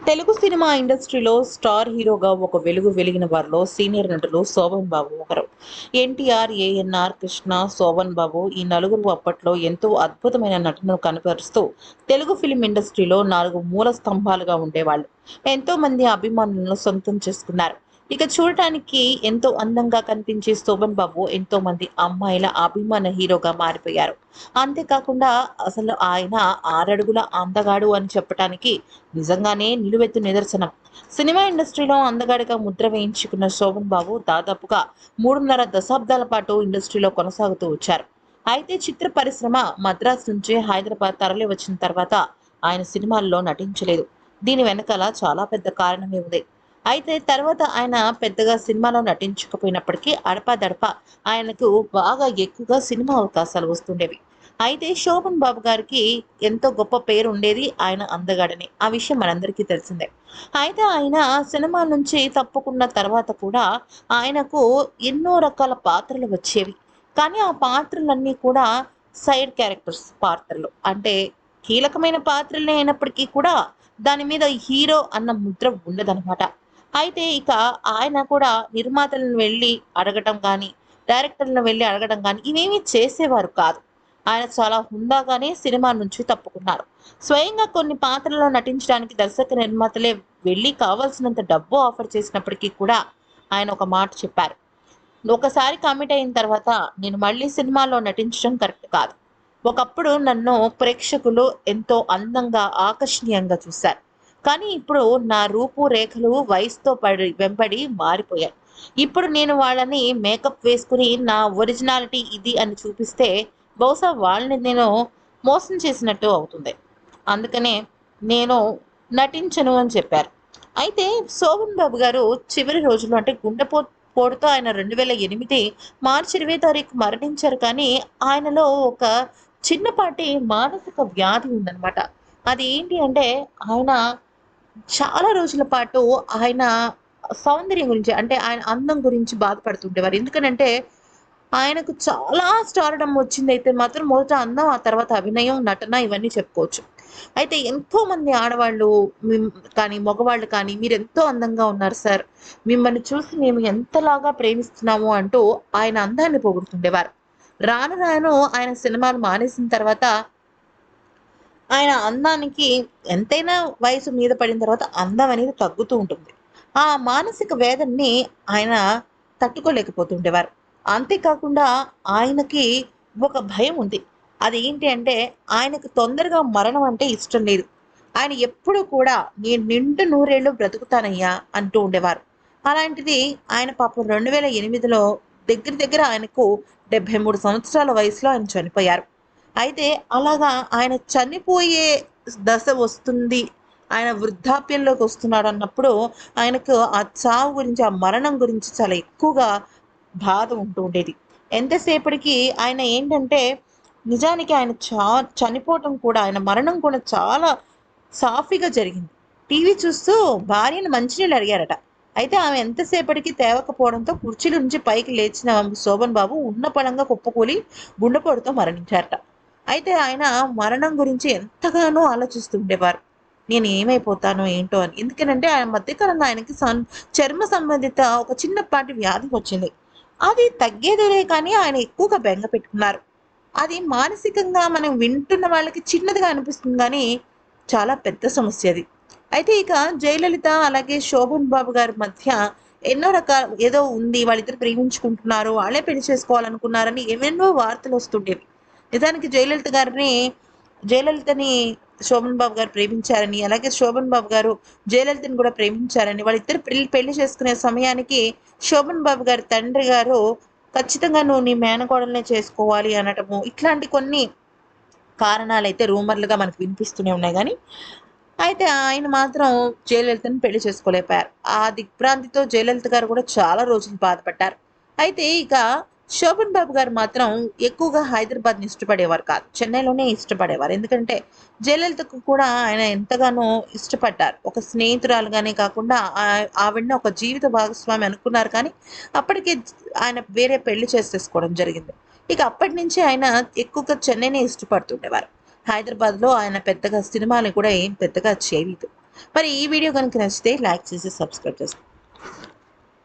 Telugu cinema ఇండస్ట్రీలో star హీరోగా ఒక వెలుగు వెలిగిన వారిలో సీనియర్ నటులు శోభన్ బాబు ఒకరు. ఎన్టీఆర్, ఏఎన్ఆర్, కృష్ణ, శోభన్ బాబు ఈ నలుగురు అప్పట్లో ఎంతో అద్భుతమైన నటనను కనపరుస్తూ తెలుగు ఫిలిం ఇండస్ట్రీలో నాలుగు మూల స్తంభాలుగా ఉండేవాళ్ళు. ఎంతో మంది అభిమానులను సొంతం చేసుకున్నారు. ఇక చూడటానికి ఎంతో అందంగా కనిపించే శోభన్ బాబు ఎంతో మంది అమ్మాయిల అభిమాన హీరోగా మారిపోయారు. అంతేకాకుండా అసలు ఆయన ఆరడుగుల అందగాడు అని చెప్పటానికి నిజంగానే నిలువెత్తు నిదర్శనం. సినిమా ఇండస్ట్రీలో అందగాడిగా ముద్ర వేయించుకున్న శోభన్ బాబు దాదాపుగా 3.5 దశాబ్దాల పాటు ఇండస్ట్రీలో కొనసాగుతూ వచ్చారు. అయితే చిత్ర పరిశ్రమ మద్రాసు నుంచి హైదరాబాద్ తరలి వచ్చిన తర్వాత ఆయన సినిమాల్లో నటించలేదు. దీని వెనకాల చాలా పెద్ద కారణమే ఉంది. అయితే తర్వాత ఆయన పెద్దగా సినిమాలో నటించకపోయినప్పటికీ అడపాదడపా ఆయనకు బాగా ఎక్కువగా సినిమా అవకాశాలు వస్తుండేవి. అయితే శోభన్ బాబు గారికి ఎంతో గొప్ప పేరు ఉండేది ఆయన అందగాడని. ఆ విషయం మనందరికీ తెలిసిందే. అయితే ఆయన సినిమా నుంచి తప్పుకున్న తర్వాత కూడా ఆయనకు ఎన్నో రకాల పాత్రలు వచ్చేవి. కానీ ఆ పాత్రలన్నీ కూడా సైడ్ క్యారెక్టర్స్ పాత్రలు. అంటే కీలకమైన పాత్రలే అయినప్పటికీ కూడా దాని మీద హీరో అన్న ముద్ర ఉండదనమాట. అయితే ఇక ఆయన కూడా నిర్మాతలను వెళ్ళి అడగటం గానీ, డైరెక్టర్లను వెళ్ళి అడగడం గానీ ఇవేమీ చేసేవారు కాదు. ఆయన చాలా హుందాగానే సినిమా నుంచి తప్పుకున్నారు. స్వయంగా కొన్ని పాత్రల్లో నటించడానికి దర్శక నిర్మాతలే వెళ్ళి కావాల్సినంత డబ్బు ఆఫర్ చేసినప్పటికీ కూడా ఆయన ఒక మాట చెప్పారు. ఒకసారి కమిట్ అయిన తర్వాత నేను మళ్ళీ సినిమాలో నటించడం కరెక్ట్ కాదు. ఒకప్పుడు నన్ను ప్రేక్షకులు ఎంతో అందంగా, ఆకర్షణీయంగా చూశారు. కానీ ఇప్పుడు నా రూపు రేఖలు వయసుతో వెంబడి మారిపోయాయి. ఇప్పుడు నేను వాళ్ళని మేకప్ వేసుకుని నా ఒరిజినాలిటీ ఇది అని చూపిస్తే బహుశా వాళ్ళని నేను మోసం చేసినట్టు అవుతుంది. అందుకనే నేను నటించను అని చెప్పారు. అయితే శోభన్ బాబు గారు చివరి రోజులు అంటే పోటుతో ఆయన 2008 మార్చి 20 తారీఖు మరణించారు. కానీ ఆయనలో ఒక చిన్నపాటి మానసిక వ్యాధి ఉందన్నమాట. అది ఏంటి అంటే ఆయన చాలా రోజుల పాటు ఆయన సౌందర్యం గురించి అంటే ఆయన అందం గురించి బాధపడుతుండేవారు. ఎందుకనంటే ఆయనకు చాలా స్టార్డమ్ వచ్చిందైతే మాత్రం మొదట అందం, ఆ తర్వాత అభినయం, నటన ఇవన్నీ చెప్పుకోవచ్చు. అయితే ఎంతోమంది ఆడవాళ్ళు మిమ్ కానీ, మగవాళ్ళు కానీ మీరెంతో అందంగా ఉన్నారు సార్. మిమ్మల్ని చూసి మేము ఎంతలాగా ప్రేమిస్తున్నాము అంటూ ఆయన అందాన్ని పొగుడుతుండేవారు. రాను రాను ఆయన సినిమాలు మానేసిన తర్వాత ఆయన అందానికి ఎంతైనా వయసు మీద పడిన తర్వాత అందం అనేది తగ్గుతూ ఉంటుంది. ఆ మానసిక వేదనని ఆయన తట్టుకోలేకపోతుండేవారు. అంతేకాకుండా ఆయనకి ఒక భయం ఉంది. అదేంటి అంటే ఆయనకు తొందరగా మరణం అంటే ఇష్టం లేదు. ఆయన ఎప్పుడూ కూడా నేను నిండు నూరేళ్ళు బ్రతుకుతానయ్యా అంటూ ఉండేవారు. అలాంటిది ఆయన పాపం 2008లో దగ్గర దగ్గర ఆయనకు 73 సంవత్సరాల వయసులో ఆయన చనిపోయారు. అయితే అలాగా ఆయన చనిపోయే దశ వస్తుంది. ఆయన వృద్ధాప్యంలోకి వస్తున్నాడన్నప్పుడు ఆయనకు ఆ చావు గురించి, ఆ మరణం గురించి చాలా ఎక్కువగా బాధ ఉంటూ ఉండేది. ఎంతసేపటికి ఆయన ఏంటంటే నిజానికి ఆయన చనిపోవటం కూడా ఆయన మరణం కూడా చాలా సాఫీగా జరిగింది. టీవీ చూస్తూ భార్యను మంచినీళ్ళు అడిగారట. అయితే ఆమె ఎంతసేపటికి తేవకపోవడంతో కుర్చీల నుంచి పైకి లేచిన శోభన్ బాబు ఉన్న పళంగా కుప్పకూలి గుండెపోటుతో మరణించారట. అయితే ఆయన మరణం గురించి ఎంతగానో ఆలోచిస్తుండేవారు. నేను ఏమైపోతానో ఏంటో అని. ఎందుకనంటే ఆయన మధ్యకాలంలో ఆయనకి చర్మ సంబంధిత ఒక చిన్నపాటి వ్యాధి వచ్చింది. అది తగ్గేదేలే కానీ ఆయన ఎక్కువగా బెంగ పెట్టుకున్నారు. అది మానసికంగా మనం వింటున్న వాళ్ళకి చిన్నదిగా అనిపిస్తుంది కానీ చాలా పెద్ద సమస్య అది. అయితే ఇక జయలలిత అలాగే శోభన్ బాబు గారి మధ్య ఎన్నో రకాల ఏదో ఉంది, వాళ్ళిద్దరు ప్రేమించుకుంటున్నారు, వాళ్ళే పెళ్లి చేసుకోవాలనుకున్నారని ఎన్నెన్నో వార్తలు వస్తుండేవి. నిజానికి జయలలితని శోభన్ బాబు గారు ప్రేమించారని, అలాగే శోభన్ బాబు గారు జయలలితని కూడా ప్రేమించారని, వాళ్ళిద్దరు పెళ్లి చేసుకునే సమయానికి శోభన్ బాబు గారి తండ్రి గారు ఖచ్చితంగా నువ్వు నీ మేనకోడలనే చేసుకోవాలి అనటము, ఇట్లాంటి కొన్ని కారణాలైతే రూమర్లుగా మనకు వినిపిస్తూనే ఉన్నాయి. కానీ అయితే ఆయన మాత్రం జయలలితని పెళ్లి చేసుకోలేకపోయారు. ఆ దిగ్భ్రాంతితో జయలలిత గారు కూడా చాలా రోజులు బాధపడ్డారు. అయితే ఇక శోభన్ బాబు గారు మాత్రం ఎక్కువగా హైదరాబాద్ని ఇష్టపడేవారు కాదు. చెన్నైలోనే ఇష్టపడేవారు. ఎందుకంటే జయలలితకు కూడా ఆయన ఎంతగానో ఇష్టపడ్డారు. ఒక స్నేహితురాలుగానే కాకుండా ఆవిడని ఒక జీవిత భాగస్వామి అనుకున్నారు. కానీ అప్పటికే ఆయన వేరే పెళ్లి చేసేసుకోవడం జరిగింది. ఇక అప్పటి నుంచి ఆయన ఎక్కువగా చెన్నైనే ఇష్టపడుతుండేవారు. హైదరాబాద్లో ఆయన పెద్దగా సినిమాలు కూడా ఏం పెద్దగా చేయలేదు. మరి ఈ వీడియో కనుక నచ్చితే లైక్ చేసి సబ్స్క్రైబ్ చేసుకోండి.